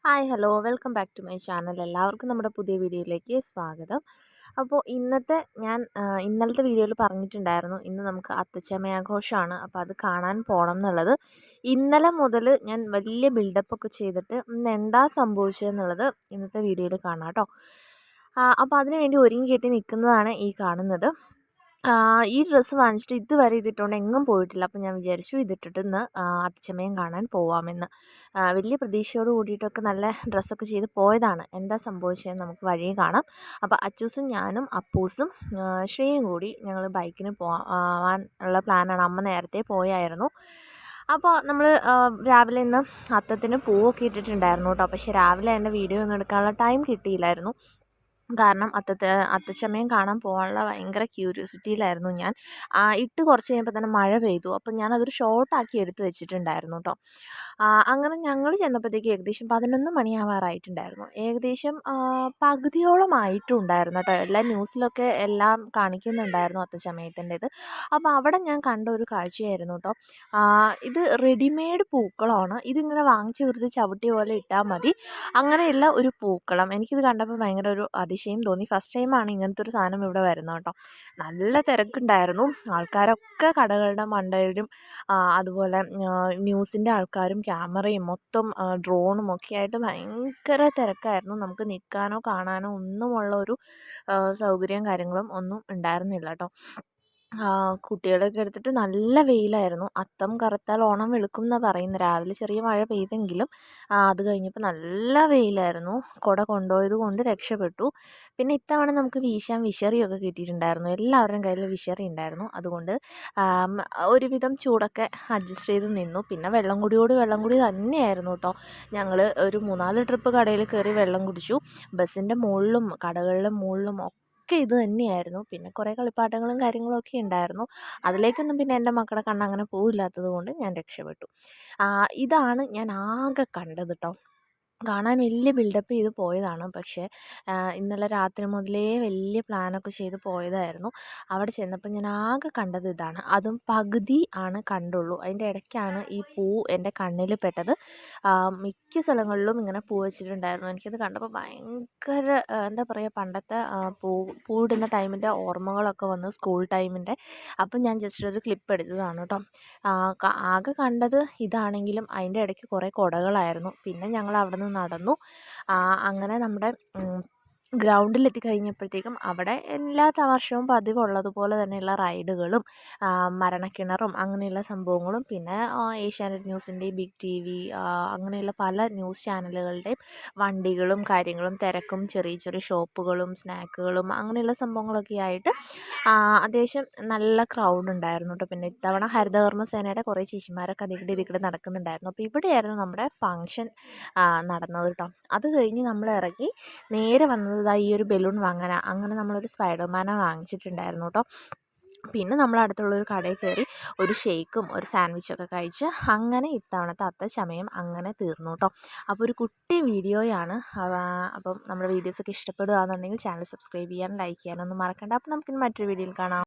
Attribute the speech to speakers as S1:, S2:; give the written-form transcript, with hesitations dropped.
S1: Hi hello welcome back to my channel. എല്ലാവർക്കും നമ്മുടെ പുതിയ വീഡിയോയിലേക്ക് സ്വാഗതം. അപ്പോൾ ഇന്നലത്തെ വീഡിയോയിൽ പറഞ്ഞിട്ടുണ്ടായിരുന്നു, ഇന്ന് നമുക്ക് അത്തച്ചമയാഘോഷമാണ്. അപ്പോൾ അത് കാണാൻ പോകണം എന്നുള്ളത്. ഇന്നലെ മുതൽ ഞാൻ വലിയ ബിൽഡപ്പൊക്കെ ചെയ്തിട്ട് ഇന്ന് എന്താ സംഭവിച്ചതെന്നുള്ളത് ഇന്നത്തെ വീഡിയോയിൽ കാണാം കേട്ടോ. അപ്പോൾ അതിന് വേണ്ടി ഒരുങ്ങി കെട്ടി നിൽക്കുന്നതാണ് ഈ കാണുന്നത്. ഈ ഡ്രസ്സ് വാങ്ങിച്ചിട്ട് ഇതുവരെ ഇതിട്ടുകൊണ്ട് എങ്ങും പോയിട്ടില്ല. അപ്പോൾ ഞാൻ വിചാരിച്ചു ഇതിട്ടിട്ട് ഇന്ന് അത്തച്ചമയം കാണാൻ പോവാമെന്ന്. വലിയ പ്രതീക്ഷയോട് കൂടിയിട്ടൊക്കെ നല്ല ഡ്രസ്സൊക്കെ ചെയ്ത് പോയതാണ്. എന്താ സംഭവിച്ചതെന്ന് നമുക്ക് വഴിയെ കാണാം. അപ്പോൾ അച്ചൂസും ഞാനും അപ്പൂസും ശ്രേയും കൂടി ഞങ്ങൾ ബൈക്കിന് പോകാൻ ഉള്ള പ്ലാനാണ്. അമ്മ നേരത്തെ പോയായിരുന്നു. അപ്പോൾ നമ്മൾ രാവിലെ ഇന്ന് അത്തത്തിന് പൂവൊക്കെ ഇട്ടിട്ടുണ്ടായിരുന്നു കേട്ടോ. പക്ഷേ രാവിലെ എൻ്റെ വീഡിയോ ഒന്നും എടുക്കാനുള്ള ടൈം കിട്ടിയില്ലായിരുന്നു. കാരണം അത്തച്ചമയം കാണാൻ പോകാനുള്ള ഭയങ്കര ക്യൂരിയോസിറ്റിയിലായിരുന്നു ഞാൻ. ഇട്ട് കുറച്ച് കഴിയുമ്പോൾ തന്നെ മഴ പെയ്തു. അപ്പം ഞാനതൊരു ഷോർട്ടാക്കി എടുത്ത് വെച്ചിട്ടുണ്ടായിരുന്നു കേട്ടോ. അങ്ങനെ ഞങ്ങൾ ചെന്നപ്പോഴത്തേക്ക് ഏകദേശം 11 മണിയാവാറായിട്ടുണ്ടായിരുന്നു. ഏകദേശം പകുതിയോളം ആയിട്ടുണ്ടായിരുന്നു കേട്ടോ. എല്ലാ ന്യൂസിലൊക്കെ എല്ലാം കാണിക്കുന്നുണ്ടായിരുന്നു അത്തച്ചമയത്തിൻ്റേത്. അപ്പോൾ അവിടെ ഞാൻ കണ്ട ഒരു കാഴ്ചയായിരുന്നു കേട്ടോ. ഇത് റെഡിമെയ്ഡ് പൂക്കളമാണ്. ഇതിങ്ങനെ വാങ്ങിച്ച് വെറുതെ ചവിട്ടി പോലെ ഇട്ടാൽ മതി. അങ്ങനെയുള്ള ഒരു പൂക്കളം. എനിക്കിത് കണ്ടപ്പോൾ ഭയങ്കര ഒരു അതിശയം തോന്നി. ഫസ്റ്റ് ടൈമാണ് ഇങ്ങനത്തെ ഒരു സാധനം ഇവിടെ വരുന്നത് കേട്ടോ. നല്ല തിരക്കുണ്ടായിരുന്നു. ആൾക്കാരൊക്കെ കടകളുടെ മണ്ടയിലും അതുപോലെ ന്യൂസിൻ്റെ ആൾക്കാരും ക്യാമറയും മൊത്തം ഡ്രോണും ഒക്കെ ആയിട്ട് ഭയങ്കര തിരക്കായിരുന്നു. നമുക്ക് നിൽക്കാനോ കാണാനോ ഒന്നുമുള്ള ഒരു സൗകര്യം കാര്യങ്ങളും ഒന്നും ഉണ്ടായിരുന്നില്ല കേട്ടോ. കുട്ടികളെയൊക്കെ എടുത്തിട്ട് നല്ല വെയിലായിരുന്നു. അത്തം കറുത്താൽ ഓണം വെളുക്കും എന്നാണ് പറയുന്നത്. രാവിലെ ചെറിയ മഴ പെയ്തെങ്കിലും അത് കഴിഞ്ഞപ്പോൾ നല്ല വെയിലായിരുന്നു. കുട കൊണ്ടുപോയത് കൊണ്ട് രക്ഷപ്പെട്ടു. പിന്നെ ഇത്തവണ നമുക്ക് വീശാൻ വിശറിയൊക്കെ കിട്ടിയിട്ടുണ്ടായിരുന്നു. എല്ലാവരുടെയും കയ്യിൽ വിശറി ഉണ്ടായിരുന്നു. അതുകൊണ്ട് ഒരുവിധം ചൂടൊക്കെ അഡ്ജസ്റ്റ് ചെയ്ത് നിന്നു. പിന്നെ വെള്ളം കുടി തന്നെയായിരുന്നു കേട്ടോ. ഞങ്ങൾ ഒരു 3-4 ട്രിപ്പ് കടയിൽ കയറി വെള്ളം കുടിച്ചു. ബസ്സിൻ്റെ മുകളിലും കടകളുടെ മുകളിലും ഒക്കെ ഇത് തന്നെയായിരുന്നു. പിന്നെ കുറേ കളിപ്പാട്ടങ്ങളും കാര്യങ്ങളും ഒക്കെ ഉണ്ടായിരുന്നു. അതിലേക്കൊന്നും പിന്നെ എൻ്റെ മക്കളുടെ കണ്ണങ്ങനെ പോവില്ലാത്തത് കൊണ്ട് ഞാൻ രക്ഷപ്പെട്ടു. ഇതാണ് ഞാൻ ആകെ കണ്ടത് കേട്ടോ. കാണാൻ വലിയ ബിൽഡപ്പ് ചെയ്ത് പോയതാണ്. പക്ഷേ ഇന്നലെ രാത്രി മുതലേ വലിയ പ്ലാനൊക്കെ ചെയ്ത് പോയതായിരുന്നു. അവിടെ ചെന്നപ്പോൾ ഞാൻ ആകെ കണ്ടത് ഇതാണ്. അതും പകുതി ആണ് കണ്ടുള്ളൂ. അതിൻ്റെ ഇടയ്ക്കാണ് ഈ പൂ എൻ്റെ കണ്ണിൽ പെട്ടത്. മിക്ക സ്ഥലങ്ങളിലും ഇങ്ങനെ പൂ വെച്ചിട്ടുണ്ടായിരുന്നു. എനിക്കത് കണ്ടപ്പോൾ ഭയങ്കര എന്താ പറയുക, പണ്ടത്തെ പൂവിടുന്ന ടൈമിൻ്റെ ഓർമ്മകളൊക്കെ വന്നു, സ്കൂൾ ടൈമിൻ്റെ. അപ്പം ഞാൻ ജസ്റ്റ് ഒരു ക്ലിപ്പ് എടുത്തതാണ് കേട്ടോ. ആകെ കണ്ടത് ഇതാണെങ്കിലും അതിൻ്റെ ഇടയ്ക്ക് കുറേ കുടകളായിരുന്നു. പിന്നെ ഞങ്ങൾ അവിടെ നിന്ന് നടന്നു. അങ്ങനെ നമ്മുടെ ഗ്രൗണ്ടിലെത്തി കഴിഞ്ഞപ്പോഴത്തേക്കും അവിടെ എല്ലാ വർഷവും പതിവുള്ളതുപോലെ തന്നെയുള്ള റൈഡുകളും മരണക്കിണറും അങ്ങനെയുള്ള സംഭവങ്ങളും, പിന്നെ ഏഷ്യാനെറ്റ് ന്യൂസിൻ്റെ ബിഗ് ടി വി അങ്ങനെയുള്ള പല ന്യൂസ് ചാനലുകളുടെയും വണ്ടികളും കാര്യങ്ങളും, തിരക്കും, ചെറിയ ചെറിയ ഷോപ്പുകളും സ്നാക്കുകളും അങ്ങനെയുള്ള സംഭവങ്ങളൊക്കെ ആയിട്ട് അത്യാവശ്യം നല്ല ക്രൗഡ് ഉണ്ടായിരുന്നു കേട്ടോ. പിന്നെ ഇത്തവണ ഹരിതകർമ്മ സേനയുടെ കുറേ ചേച്ചിമാരൊക്കെ അതികൂടെ നടക്കുന്നുണ്ടായിരുന്നു. അപ്പോൾ ഇവിടെയായിരുന്നു നമ്മുടെ ഫംഗ്ഷൻ നടന്നത് കേട്ടോ. അത് കഴിഞ്ഞ് നമ്മൾ ഇറങ്ങി നേരെ വന്നത് ഈ ഒരു ബലൂൺ വാങ്ങാനാണ്. അങ്ങനെ നമ്മളൊരു സ്പൈഡർമാനെ വാങ്ങിച്ചിട്ടുണ്ടായിരുന്നു കേട്ടോ. പിന്നെ നമ്മൾ അടുത്തുള്ളൊരു കടയിൽ കയറി ഒരു ഷേക്കും ഒരു സാൻഡ്വിച്ചൊക്കെ കഴിച്ച് അങ്ങനെ ഇത്തവണത്തെ അത്തച്ചമയം അങ്ങനെ തീർന്നു കേട്ടോ. അപ്പോൾ ഒരു കുട്ടി വീഡിയോയാണ്. അപ്പം നമ്മുടെ വീഡിയോസൊക്കെ ഇഷ്ടപ്പെടുകയാണെന്നുണ്ടെങ്കിൽ ചാനൽ സബ്സ്ക്രൈബ് ചെയ്യാനും ലൈക്ക് ചെയ്യാനൊന്നും മറക്കണ്ട. അപ്പോൾ നമുക്കിനി മറ്റൊരു വീഡിയോയിൽ കാണാം.